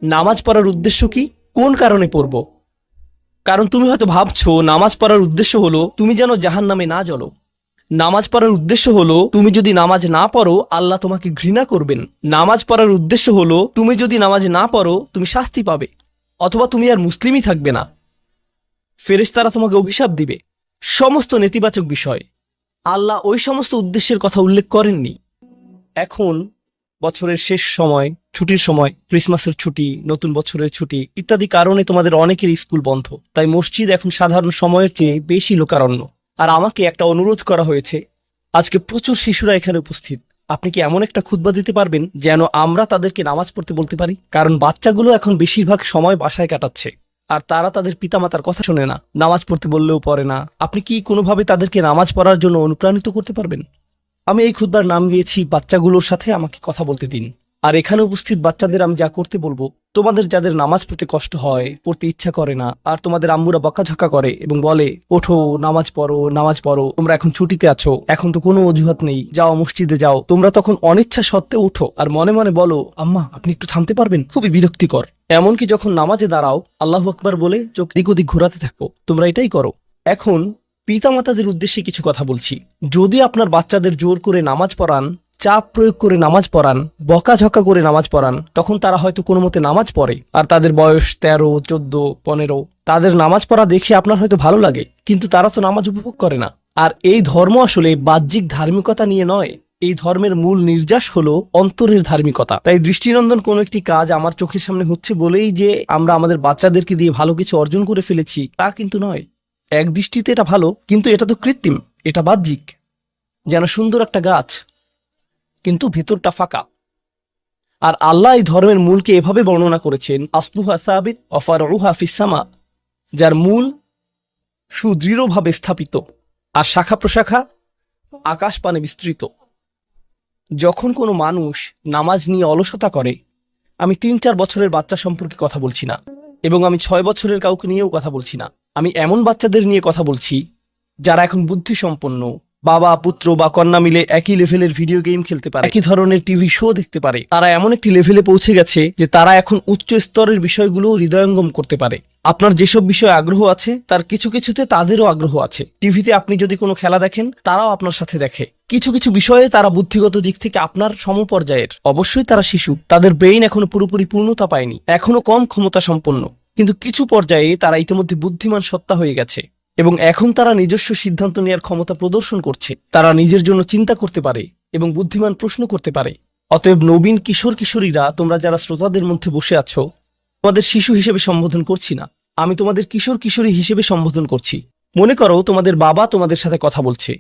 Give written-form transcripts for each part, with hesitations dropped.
নামাজ পড়ার উদ্দেশ্য কি? কোন কারণে পড়ব? কারণ তুমি হয়তো ভাবছো নামাজ পড়ার উদ্দেশ্য হলো তুমি যেন জাহান্নামে না জ্বলো। নামাজ পড়ার উদ্দেশ্য হলো তুমি যদি নামাজ না পড়ো আল্লাহ তোমাকে ঘৃণা করবেন। নামাজ পড়ার উদ্দেশ্য হলো তুমি যদি নামাজ না পড়ো তুমি শাস্তি পাবে, অথবা তুমি আর মুসলিমই থাকবে না, ফেরেশতারা তোমাকে অভিশাপ দিবে। সমস্ত নেতিবাচক বিষয়। আল্লাহ ওই সমস্ত উদ্দেশ্যের কথা উল্লেখ করেননি। এখন বছরের শেষ সময়, ছুটির সময়, ক্রিসমাসের ছুটি, নতুন বছরের ছুটি ইত্যাদি কারণে তোমাদের অনেকের স্কুল বন্ধ, তাই মসজিদ এখন সাধারণ সময়ের চেয়ে বেশি লোকারণ্য। আর আমাকে একটা অনুরোধ করা হয়েছে, আজকে প্রচুর শিশুরা এখানে উপস্থিত, আপনি কি এমন একটা খুতবা দিতে পারবেন যেন আমরা তাদেরকে নামাজ পড়তে বলতে পারি? কারণ বাচ্চাগুলো এখন বেশিরভাগ সময় বাসায় কাটাচ্ছে, আর তারা তাদের পিতামাতার কথা শোনে না, নামাজ পড়তে বললেও পড়ে না। আপনি কি কোনোভাবে তাদেরকে নামাজ পড়ার জন্য অনুপ্রাণিত করতে পারবেন? আমি এই খুতবার নাম দিয়েছি বাচ্চাগুলোর সাথে আমাকে কথা বলতে দিন। আর এখানে উপস্থিত বাচ্চাদের আমি যা করতে বলবো, তোমাদের যাদের নামাজ পড়তে কষ্ট হয়, পড়তে ইচ্ছা করে না, আর তোমাদের আম্মুরা বকাঝকা করে এবং বলে ওঠো নামাজ পড়ো নামাজ পড়ো, তোমরা এখন ছুটিতে আছো, এখন তো কোনো অজুহাত নেই, যাও মসজিদে যাও, তোমরা তখন অনিচ্ছা সত্ত্বেও উঠো আর মনে মনে বলো আম্মা আপনি একটু থামতে পারবেন, খুবই বিরক্তিকর। এমনকি যখন নামাজে দাঁড়াও আল্লাহু আকবার বলে চোখ দিক ওদিক ঘোরাতে থাকো, তোমরা এটাই করো। এখন পিতামাতাদের উদ্দেশ্যে কিছু কথা বলছি। যদি আপনার বাচ্চাদের জোর করে নামাজ পড়ান, চাপ প্রয়োগ করে নামাজ পড়ান, বকাঝকা করে নামাজ পড়ান, তখন তারা হয়তো কোনো মতে নামাজ পড়ে, আর তাদের বয়স 13, 14, 15, তাদের নামাজ পড়া দেখে আপনার হয়তো ভালো লাগে, কিন্তু তারা তো নামাজ উপভোগ করে না। আর এই ধর্ম আসলে বাহ্যিক ধার্মিকতা নিয়ে নয়, এই ধর্মের মূল নির্যাস হলো অন্তরের ধার্মিকতা। তাই দৃষ্টিনন্দন কোনো একটি কাজ আমার চোখের সামনে হচ্ছে বলেই যে আমরা আমাদের বাচ্চাদেরকে দিয়ে ভালো কিছু অর্জন করে ফেলেছি তা কিন্তু নয়। এক দৃষ্টিতে এটা ভালো, কিন্তু এটা তো কৃত্রিম, এটা বাহ্যিক, যেন সুন্দর একটা গাছ কিন্তু ভেতরটা ফাঁকা। আর আল্লাহ এই ধর্মের মূলকে এভাবে বর্ণনা করেছেন, আসলুহা সাবিত ওয়া ফারউহা ফিস সামা, যার মূল সুদৃঢ়ভাবে স্থাপিত আর শাখা প্রশাখা আকাশ পানে বিস্তৃত। যখন কোনো মানুষ নামাজ নিয়ে অলসতা করে, আমি 3-4 বছরের বাচ্চা সম্পর্কে কথা বলছি না, এবং আমি 6 বছরের কাউকে নিয়েও কথা বলছি না, আমি এমন বাচ্চাদের নিয়ে কথা বলছি যারা এখন বুদ্ধিসম্পন্ন, বাবা পুত্র বা কন্যা মিলে একই লেভেলের ভিডিও গেম খেলতে পারে, একই ধরনের টিভি শো দেখতে পারে। তারা এমন একটি লেভেলে পৌঁছে গেছে যে তারা এখন উচ্চ স্তরের বিষয়গুলো হৃদয়ঙ্গম করতে পারে। আপনার যেসব বিষয়ে আগ্রহ আছে তার কিছু কিছুতে তাদেরও আগ্রহ আছে। টিভিতে আপনি যদি কোনো খেলা দেখেন তারাও আপনার সাথে দেখে। কিছু কিছু বিষয়ে তারা বুদ্ধিগত দিক থেকে আপনার সমপর্যায়ের। অবশ্যই তারা শিশু, তাদের ব্রেইন এখনো পুরোপুরি পূর্ণতা পায়নি, এখনো কম ক্ষমতা সম্পন্ন, কিন্তু কিছু পর্যায়ে তারা ইতিমধ্যে বুদ্ধিমান সত্তা হয়ে গেছে এবং এখন তারা নিজস্ব সিদ্ধান্ত নেওয়ার ক্ষমতা প্রদর্শন করছে। তারা নিজের জন্য চিন্তা করতে পারে এবং বুদ্ধিমান প্রশ্ন করতে পারে। অতএব নবীন কিশোর কিশোরীরা, তোমরা যারা শ্রোতাদের মধ্যে বসে আছো, তোমাদের শিশু হিসেবে সম্বোধন করছি না, আমি তোমাদের কিশোর কিশোরী হিসেবে সম্বোধন করছি। মনে করো তোমাদের বাবা তোমাদের সাথে কথা বলছে,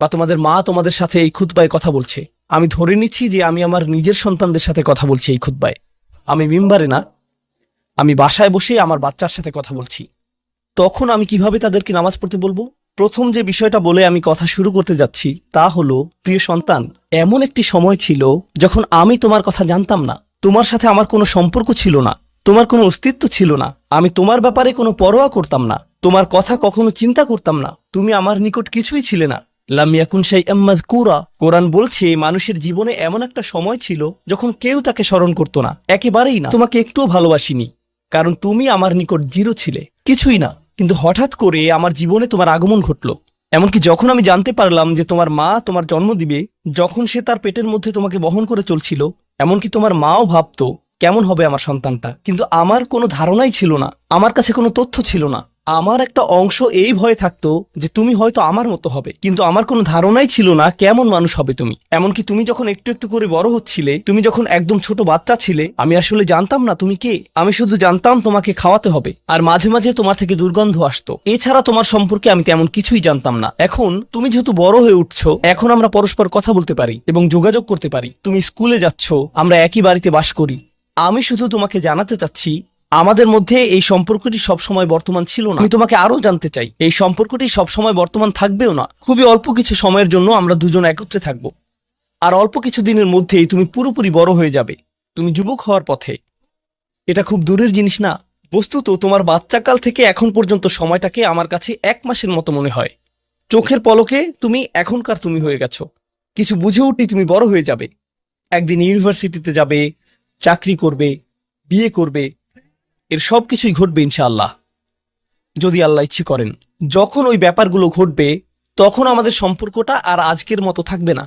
বা তোমাদের মা তোমাদের সাথে এই খুতবায় কথা বলছে। আমি ধরে নিচ্ছি যে আমি আমার নিজের সন্তানদের সাথে কথা বলছি এই খুতবায়। আমি মিম্বারে না, আমি বাসায় বসে আমার বাচ্চার সাথে কথা বলছি। তখন আমি কিভাবে তাদেরকে নামাজ পড়তে বলবো? প্রথম যে বিষয়টা বলে আমি কথা শুরু করতে যাচ্ছি তা হলো, প্রিয় সন্তান, এমন একটি সময় ছিল যখন আমি তোমার কথা জানতাম না, তোমার সাথে আমার কোনো সম্পর্ক ছিল না, তোমার কোনো অস্তিত্ব ছিল না, আমি তোমার ব্যাপারে কোনো পরোয়া করতাম না, তোমার কথা কখনো চিন্তা করতাম না, তুমি আমার নিকট কিছুই ছিলে না। লাম ইয়াকুন শাইআম মাযকুরা। কোরআন বলছে মানুষের জীবনে এমন একটা সময় ছিল যখন কেউ তাকে স্মরণ করতো না, একেবারেই না। তোমাকে একটুও ভালোবাসিনি, কারণ তুমি আমার নিকট জিরো ছিলে, কিছুই না। কিন্তু হঠাৎ করে আমার জীবনে তোমার আগমন ঘটলো। এমনকি যখন আমি জানতে পারলাম যে তোমার মা তোমার জন্ম দিবে, যখন সে তার পেটের মধ্যে তোমাকে বহন করে চলছিল, এমনকি তোমার মাও ভাবতো কেমন হবে আমার সন্তানটা, কিন্তু আমার কোনো ধারণাই ছিল না, আমার কাছে কোনো তথ্য ছিল না। আমার একটা অংশ এই ভয়ে থাকতো যে তুমি হয়তো আমার মতো হবে, কিন্তু আমার কোনো ধারণাই ছিল না কেমন মানুষ হবে তুমি। এমনকি তুমি যখন একটু একটু করে বড় হচ্ছিলে, তুমি যখন একদম ছোট বাচ্চা ছিলে, আমি আসলে জানতাম না তুমি কে। আমি শুধু জানতাম তোমাকে খাওয়াতে হবে, আর মাঝে মাঝে তোমার থেকে দুর্গন্ধ আসতো। এছাড়া তোমার সম্পর্কে আমি তেমন কিছুই জানতাম না। এখন তুমি যেহেতু বড় হয়ে উঠছো, এখন আমরা পরস্পর কথা বলতে পারি এবং যোগাযোগ করতে পারি। তুমি স্কুলে যাচ্ছ, আমরা একই বাড়িতে বাস করি। আমি শুধু তোমাকে জানাতে চাচ্ছি, আমাদের মধ্যে এই সম্পর্কটি সবসময় বর্তমান ছিল না। আমি তোমাকে আরো জানতে চাই, এই সম্পর্কটি সবসময় বর্তমান থাকবেও না। খুবই অল্প কিছু সময়ের জন্য আমরা দুজন একত্রে থাকবো, আর অল্প কিছু দিনের মধ্যেই তুমি পুরোপুরি বড় হয়ে যাবে, তুমি যুবক হওয়ার পথে। এটা খুব দূরের জিনিস না। বস্তুত তোমার বাচ্চাকাল থেকে এখন পর্যন্ত সময়টাকে আমার কাছে 1 মাসের মতো মনে হয়। চোখের পলকে তুমি এখনকার তুমি হয়ে গেছো। কিছু বুঝে উঠলেই তুমি বড় হয়ে যাবে, একদিন ইউনিভার্সিটিতে যাবে, চাকরি করবে, বিয়ে করবে, এর সব কিছুই ঘটবে ইনশাআল্লাহ, যদি আল্লাহ ইচ্ছে করেন। যখন ওই ব্যাপারগুলো ঘটবে তখন আমাদের সম্পর্কটা আর আজকের মতো থাকবে না।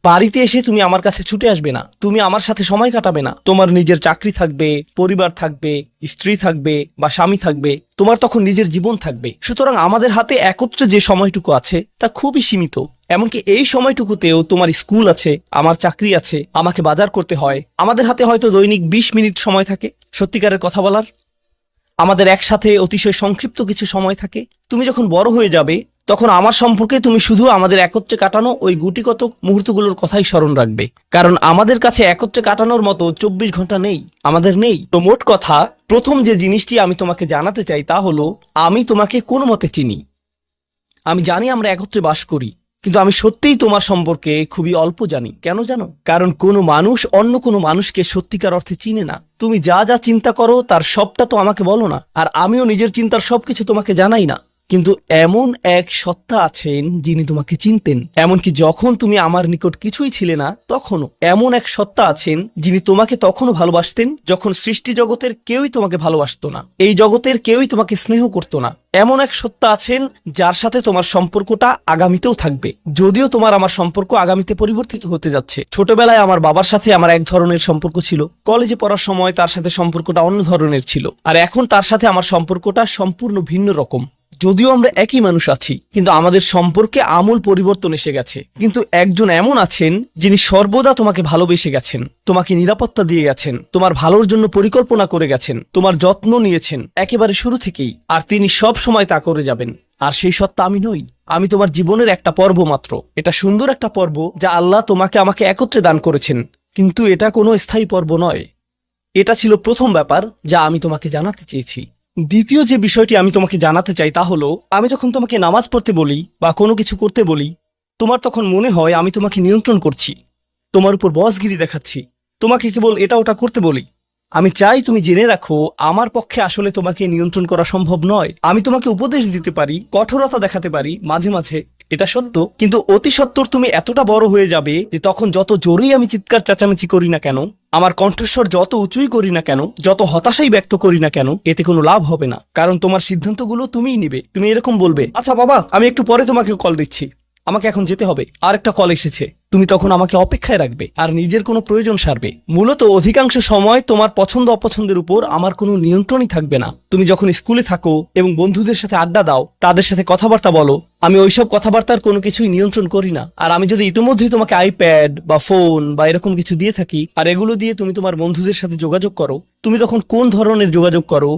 বাড়িতে এসে তুমি আমার কাছে ছুটে আসবে না, তুমি আমার সাথে সময় কাটাবে না, তোমার নিজের চাকরি থাকবে, পরিবার থাকবে, স্ত্রী থাকবে বা স্বামী থাকবে, তোমার তখন নিজের জীবন থাকবে। সুতরাং আমাদের হাতে একত্রে যে সময়টুকু আছে তা খুবই সীমিত। এমনকি এই সময়টুকুতেও তোমার স্কুল আছে, আমার চাকরি আছে, আমাকে বাজার করতে হয়। আমাদের হাতে হয়তো দৈনিক 20 মিনিট সময় থাকে সত্যিকারের কথা বলার। আমাদের একসাথে অতিশয় সংক্ষিপ্ত কিছু সময় থাকে। তুমি যখন বড় হয়ে যাবে তখন আমার সম্পর্কে তুমি শুধু আমাদের একত্রে কাটানো ওই গুটিকত মুহূর্তগুলোর কথাই স্মরণ রাখবে, কারণ আমাদের কাছে একত্রে কাটানোর মতো 24 ঘন্টা নেই, আমাদের নেই। তো মোট কথা, প্রথম যে জিনিসটি আমি তোমাকে জানাতে চাই তা হলো, আমি তোমাকে কোনো মতে চিনি। আমি জানি আমরা একত্রে বাস করি, কিন্তু আমি সত্যিই তোমার সম্পর্কে খুবই অল্প জানি। কেন জানো? কারণ কোনো মানুষ অন্য কোনো মানুষকে সত্যিকার অর্থে চিনে না। তুমি যা যা চিন্তা করো তার সবটা তো আমাকে বলো না, আর আমিও নিজের চিন্তার সবকিছু তোমাকে জানাই না। কিন্তু এমন এক সত্তা আছেন যিনি তোমাকে চিনতেন, এমনকি যখন তুমি আমার নিকট কিছুই ছিলে না তখনও। এমন এক সত্তা আছেন যিনি তোমাকে তখনও ভালোবাসতেন যখন সৃষ্টি জগতের কেউই তোমাকে ভালোবাসতো না, এই জগতের কেউই তোমাকে স্নেহ করতো না। এমন এক সত্তা আছেন যার সাথে তোমার সম্পর্কটা আগামীতেও থাকবে, যদিও তোমার আমার সম্পর্ক আগামীতে পরিবর্তিত হতে যাচ্ছে। ছোটবেলায় আমার বাবার সাথে আমার এক ধরনের সম্পর্ক ছিল, কলেজে পড়ার সময় তার সাথে সম্পর্কটা অন্য ধরনের ছিল, আর এখন তার সাথে আমার সম্পর্কটা সম্পূর্ণ ভিন্ন রকম। যদিও আমরা একই মানুষ আছি, কিন্তু আমাদের সম্পর্কে আমূল পরিবর্তন এসে গেছে। কিন্তু একজন এমন আছেন যিনি সর্বদা তোমাকে ভালোবেসে গেছেন, তোমাকে নিরাপত্তা দিয়ে গেছেন, তোমার ভালোর জন্য পরিকল্পনা করে গেছেন, তোমার যত্ন নিয়েছেন একেবারে শুরু থেকেই, আর তিনি সব সময় তা করে যাবেন। আর সেই সত্তা আমি নই, আমি তোমার জীবনের একটা পর্ব মাত্র। এটা সুন্দর একটা পর্ব যা আল্লাহ তোমাকে আমাকে একত্রে দান করেছেন, কিন্তু এটা কোনো স্থায়ী পর্ব নয়। এটা ছিল প্রথম ব্যাপার যা আমি তোমাকে জানাতে চেয়েছি। দ্বিতীয় যে বিষয়টি আমি তোমাকে জানাতে চাই তা হলো, আমি যখন তোমাকে নামাজ পড়তে বলি বা কোনো কিছু করতে বলি, তোমার তখন মনে হয় আমি তোমাকে নিয়ন্ত্রণ করছি, তোমার উপর বসগিরি দেখাচ্ছি, তোমাকে কেবল এটা ওটা করতে বলি। আমি চাই তুমি জেনে রাখো, আমার পক্ষে আসলে তোমাকে নিয়ন্ত্রণ করা সম্ভব নয়। আমি তোমাকে উপদেশ দিতে পারি, কঠোরতা দেখাতে পারি মাঝে মাঝে, এটা সত্য, কিন্তু অতি সত্বর তুমি এতটা বড় হয়ে যাবে যে তখন যত জোরেই আমি চিৎকার চেঁচামেচি করি না কেন, আমার কণ্ঠস্বর যত উঁচুই করি না কেন, যত হতাশাই ব্যক্ত করি না কেন, এতে কোনো লাভ হবে না। কারণ তোমার সিদ্ধান্তগুলো তুমিই নিবে। তুমি এরকম বলবে, আচ্ছা বাবা, আমি একটু পরে তোমাকে কল দিচ্ছি, আমাকে এখন যেতে হবে, আর একটা কল এসেছে। তুমি তখন আমাকে অপেক্ষায় রাখবে আর নিজের কোনো প্রয়োজন সারবে। মূলত অধিকাংশ সময় তোমার পছন্দ অপছন্দের উপর আমার কোনো নিয়ন্ত্রণই থাকবে না। তুমি যখন স্কুলে থাকো এবং বন্ধুদের সাথে আড্ডা দাও, তাদের সাথে কথাবার্তা বলো, আমি ওইসব কথাবার্তার কোনো কিছুই নিয়ন্ত্রণ করি না। আর আমি যদি ইতিমধ্যেই তোমাকে আইপ্যাড বা ফোন বা এরকম কিছু দিয়ে থাকি, আর এগুলো দিয়ে তুমি তোমার বন্ধুদের সাথে যোগাযোগ করো, তুমি তখন কোন ধরনের যোগাযোগ করো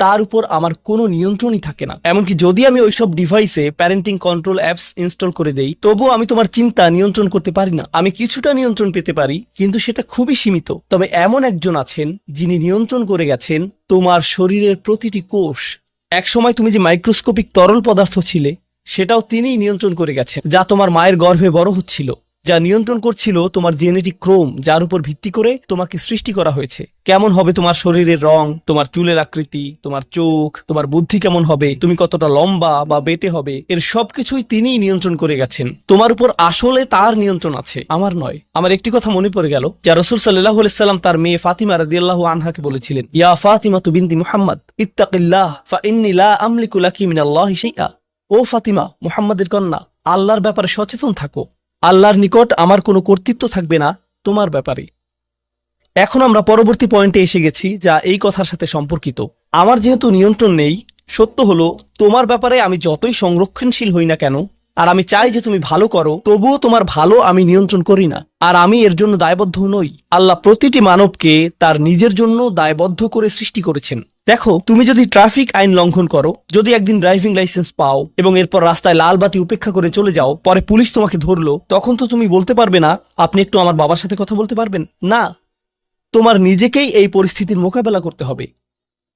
তার উপর আমার কোনো নিয়ন্ত্রণই থাকে না। এমনকি যদি আমি ওইসব ডিভাইসে প্যারেন্টিং কন্ট্রোল অ্যাপস ইনস্টল করে দেই, তবুও আমি তোমার চিন্তা নিয়ন্ত্রণ করতে পারি না। আমি কিছুটা নিয়ন্ত্রণ পেতে পারি, কিন্তু সেটা খুবই সীমিত। তবে এমন একজন আছেন যিনি নিয়ন্ত্রণ করে গেছেন তোমার শরীরের প্রতিটি কোষ। একসময় তুমি যে মাইক্রোস্কোপিক তরল পদার্থ ছিলে, সেটাও তিনিই নিয়ন্ত্রণ করে গেছেন, যা তোমার মায়ের গর্ভে বড় হচ্ছিল, যা নিয়ন্ত্রণ করছিল তোমার জেনেটিক ক্রোম, যার উপর ভিত্তি করে তোমাকে সৃষ্টি করা হয়েছে। কেমন হবে তোমার শরীরের রং, তোমার চুলের আকৃতি, তোমার চোখ, তোমার বুদ্ধি কেমন হবে, তুমি কতটা লম্বা বা বেটে হবে, এর সবকিছুই তিনিই নিয়ন্ত্রণ করে গেছেন। তোমার উপর আসলে তার নিয়ন্ত্রণ আছে, আমার নয়। আমার একটি কথা মনে পড়ে গেল, যা রাসূল সাল্লাল্লাহু আলাইহি সাল্লাম তার মেয়ে ফাতিমা রাদিয়াল্লাহু আনহাকে বলেছিলেন, ইয়া ফাতিমা বিনতি মুহাম্মদ ইত্তাকিল্লাহ ফা ইন্নী লা আমলিকু লাকি মিনাল্লাহি শাইআ। ও ফাতিমা, মুহাম্মাদের কন্যা, আল্লাহর ব্যাপারে সচেতন থাকো। আল্লাহর নিকট আমার কোনো কর্তৃত্ব থাকবে না তোমার ব্যাপারে। এখন আমরা পরবর্তী পয়েন্টে এসে গেছি, যা এই কথার সাথে সম্পর্কিত। আমার যেহেতু নিয়ন্ত্রণ নেই, সত্য হলো তোমার ব্যাপারে আমি যতই সংরক্ষণশীল হই না কেন, আর আমি চাই যে তুমি ভালো করো, তবুও তোমার ভালো আমি নিয়ন্ত্রণ করি না, আর আমি এর জন্য দায়বদ্ধ নই। আল্লাহ প্রতিটি মানবকে তার নিজের জন্য দায়বদ্ধ করে সৃষ্টি করেছেন। দেখো, তুমি যদি ট্রাফিক আইন লঙ্ঘন করো, যদি একদিন ড্রাইভিং লাইসেন্স পাও এবং এরপর রাস্তায় লাল বাতি উপেক্ষা করে চলে যাও, পরে পুলিশ তোমাকে ধরলো, তখন তো তুমি বলতে পারবে না, আপনি একটু আমার বাবার সাথে কথা বলতে পারবেন না। তোমার নিজেকেই এই পরিস্থিতির মোকাবেলা করতে হবে।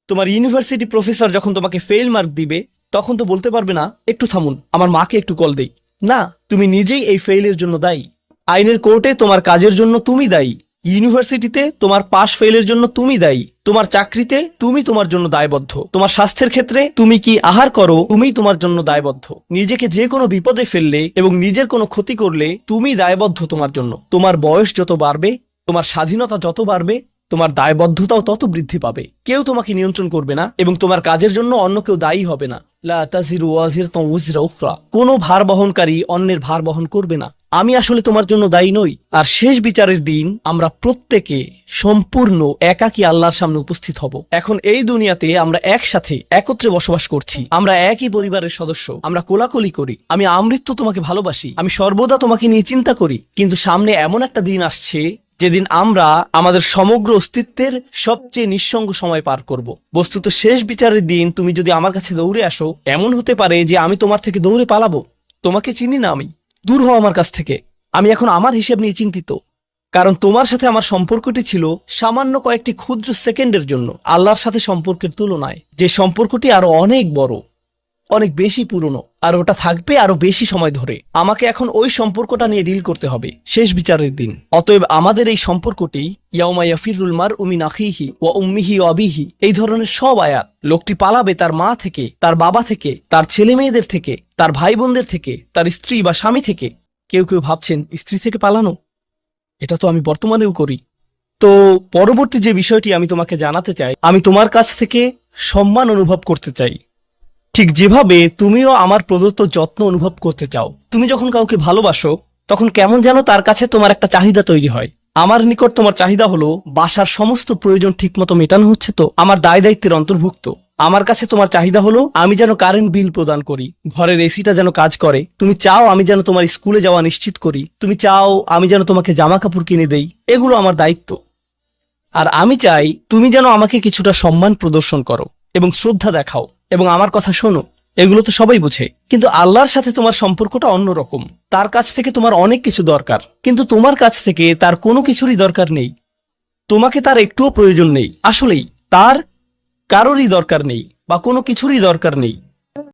তোমার ইউনিভার্সিটি প্রফেসর যখন তোমাকে ফেল মার্ক দিবে, তখন তো বলতে পারবে না, একটু থামুন, আমার মাকে একটু কল দেই। না, তুমি নিজেই এই ফেইলের জন্য দায়ী। আইনের কোর্টে তোমার কাজের জন্য তুমি দায়ী, ইউনিভার্সিটিতে তোমার পাশ ফেইলের জন্য তুমি দায়ী, তোমার চাকরিতে তুমি তোমার জন্য দায়বদ্ধ, তোমার স্বাস্থ্যের ক্ষেত্রে তুমি কি আহার করো তুমি তোমার জন্য দায়বদ্ধ। নিজেকে যে কোনো বিপদে ফেললে এবং নিজের কোনো ক্ষতি করলে তুমি দায়বদ্ধ তোমার জন্য। তোমার বয়স যত বাড়বে, তোমার স্বাধীনতা যত বাড়বে, তোমার দায়বদ্ধতাও তত বৃদ্ধি পাবে। কেউ তোমাকে নিয়ন্ত্রণ করবে না এবং তোমার কাজের জন্য অন্য কেউ দায়ী হবে না। লা তাজিরু ওয়াজিরাতুন উযরা উখরা। কোনো ভার বহনকারী অন্যের ভার বহন করবে না। আমি আসলে তোমার জন্য দায়ী নই। আর শেষ বিচারের দিন আমরা প্রত্যেকে সম্পূর্ণ একাকী আল্লাহর সামনে উপস্থিত হব। এখন এই দুনিয়াতে আমরা একসাথে একত্রে বসবাস করছি, আমরা একই পরিবারের সদস্য, আমরা কোলাকুলি করি, আমি আমৃত্যু তোমাকে ভালোবাসি, আমি সর্বদা তোমাকে নিয়ে চিন্তা করি। কিন্তু সামনে এমন একটা দিন আসছে যেদিন আমরা আমাদের সমগ্র অস্তিত্বের সবচেয়ে নিঃসঙ্গ সময় পার করব। বস্তুত শেষ বিচারের দিন তুমি যদি আমার কাছে দৌড়ে আসো, এমন হতে পারে যে আমি তোমার থেকে দৌড়ে পালাবো। তোমাকে চিনি না আমি, দূর হও আমার কাছ থেকে। আমি এখন আমার হিসেব নিয়ে চিন্তিত, কারণ তোমার সাথে আমার সম্পর্কটি ছিল সামান্য কয়েকটি ক্ষুদ্র সেকেন্ডের জন্য আল্লাহর সাথে সম্পর্কের তুলনায়, যে সম্পর্কটি আরো অনেক বড়, অনেক বেশি পুরনো, আর ওটা থাকবে আরো বেশি সময় ধরে। আমাকে এখন ওই সম্পর্কটা নিয়ে ডিল করতে হবে শেষ বিচারের দিন। অতএব আমাদের এই সম্পর্কটি ইয়াউমা ইয়াফিরুল মারউ মিন আখিহি ওয়া উম্মিহি ওয়া আবিহি, এই ধরনের সব আয়াত। লোকটি পালাবে তার মা থেকে, তার বাবা থেকে, তার ছেলে মেয়েদের থেকে, তার ভাই বোনদের থেকে, তার স্ত্রী বা স্বামী থেকে। কেউ কেউ ভাবছেন স্ত্রী থেকে পালানো, এটা তো আমি বর্তমানেও করি। তো পরবর্তী যে বিষয়টি আমি তোমাকে জানাতে চাই, আমি তোমার কাছ থেকে সম্মান অনুভব করতে চাই, ঠিক যেভাবে তুমিও আমার প্রদত্ত যত্ন অনুভব করতে চাও। তুমি যখন কাউকে ভালোবাসো তখন কেমন যেন তার কাছে তোমার একটা চাহিদা তৈরি হয়। আমার নিকট তোমার চাহিদা হলো বাসার সমস্ত প্রয়োজন ঠিকমতো মেটানো হচ্ছে তো, আমার দায় দায়িত্বের অন্তর্ভুক্ত। আমার কাছে তোমার চাহিদা হলো আমি যেন কারেন্ট বিল প্রদান করি, ঘরের এসিটা যেন কাজ করে। তুমি চাও আমি যেন তোমার স্কুলে যাওয়া নিশ্চিত করি, তুমি চাও আমি যেন তোমাকে জামা কাপড় কিনে দেই। এগুলো আমার দায়িত্ব। আর আমি চাই তুমি যেন আমাকে কিছুটা সম্মান প্রদর্শন করো এবং শ্রদ্ধা দেখাও এবং আমার কথা শোনো। এগুলো তো সবাই বুঝে, কিন্তু আল্লাহর সাথে তোমার সম্পর্কটা অন্যরকম। তার কাছ থেকে তোমার অনেক কিছু দরকার, কিন্তু তোমার কাছ থেকে তার কোনো কিছুরই দরকার নেই। তোমাকে তার একটুও প্রয়োজন নেই। আসলেই তার কারোরই দরকার নেই বা কোনো কিছুরই দরকার নেই।